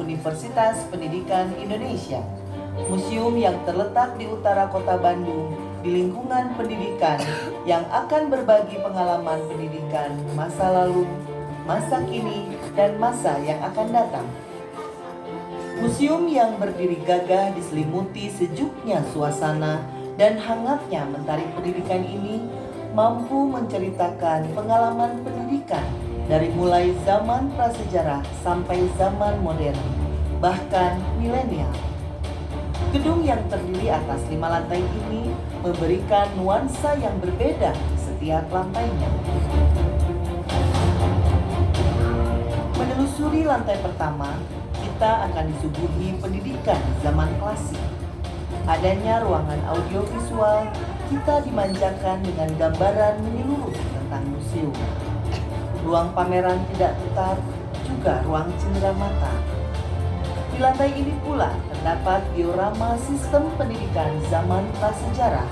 Universitas Pendidikan Indonesia. Museum yang terletak di utara kota Bandung di lingkungan pendidikan yang akan berbagi pengalaman pendidikan masa lalu, masa kini, dan masa yang akan datang. Museum yang berdiri gagah diselimuti sejuknya suasana dan hangatnya mentari pendidikan ini mampu menceritakan pengalaman pendidikan dari mulai zaman prasejarah sampai zaman modern, bahkan milenial. Gedung yang terdiri atas 5 lantai ini memberikan nuansa yang berbeda setiap lantainya. Menelusuri lantai pertama, kita akan disuguhi pendidikan zaman klasik. Adanya ruangan audiovisual, kita dimanjakan dengan gambaran menyeluruh tentang museum. Ruang pameran tidak tetap, juga ruang cindera mata. Di lantai ini pula terdapat diorama sistem pendidikan zaman prasejarah,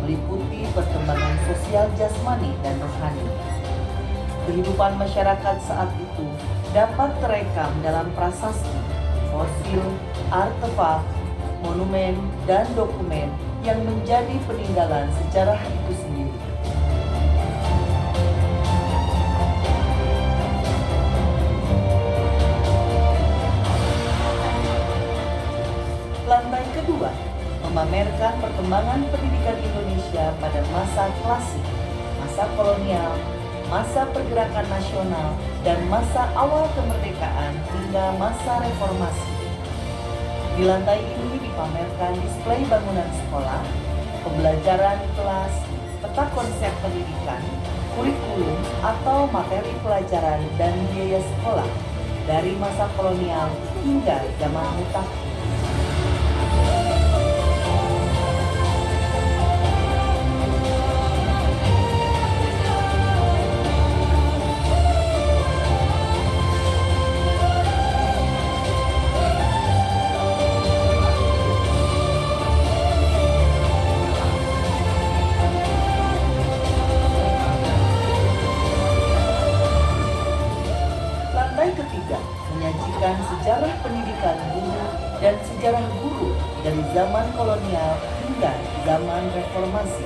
meliputi perkembangan sosial jasmani dan rohani. Kehidupan masyarakat saat itu dapat terekam dalam prasasti, fosil, artefak, monumen, dan dokumen yang menjadi peninggalan sejarah itu sendiri. Lantai kedua memamerkan perkembangan pendidikan Indonesia pada masa klasik, masa kolonial, masa pergerakan nasional, dan masa awal kemerdekaan hingga masa reformasi. Di lantai ini dipamerkan display bangunan sekolah, pembelajaran kelas, peta konsep pendidikan, kurikulum atau materi pelajaran dan biaya sekolah dari masa kolonial hingga zaman mutakhir. Ketiga, menyajikan sejarah pendidikan guru dan sejarah guru dari zaman kolonial hingga zaman reformasi.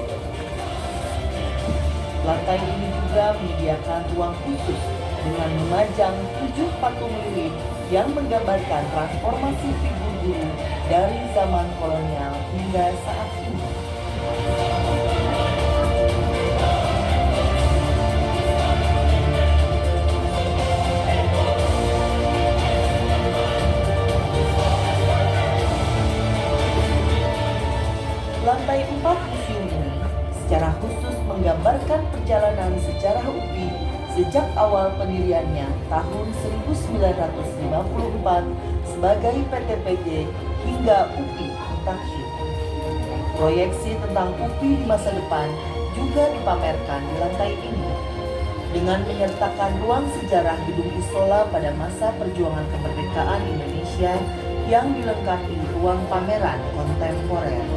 Lantai ini juga menyediakan ruang khusus dengan memajang 7 patung lilin yang menggambarkan transformasi figur guru dari zaman kolonial hingga saat ini. Lantai 4 museum ini secara khusus menggambarkan perjalanan sejarah UPI sejak awal pendiriannya tahun 1954 sebagai PTPJ hingga UPI mutakhir. Proyeksi tentang UPI di masa depan juga dipamerkan di lantai ini dengan menyertakan ruang sejarah gedung Isola pada masa perjuangan kemerdekaan Indonesia yang dilengkapi ruang pameran kontemporer.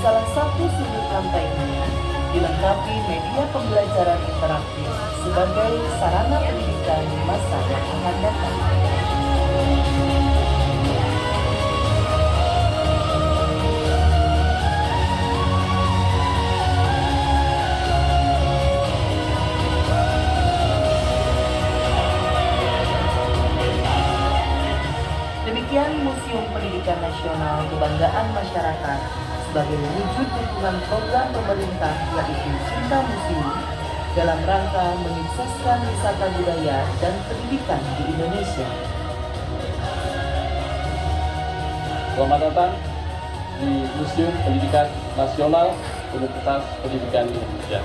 Salah satu sudut lantai ini dilengkapi media pembelajaran interaktif sebagai sarana pendidikan di masa yang akan datang. Demikian Museum Pendidikan Nasional Kebanggaan Masyarakat sebagai wujud dukungan program pemerintah yaitu Cinta Museum dalam rangka menyukseskan wisata budaya dan pendidikan di Indonesia. Selamat datang di Museum Pendidikan Nasional Universitas Pendidikan Indonesia.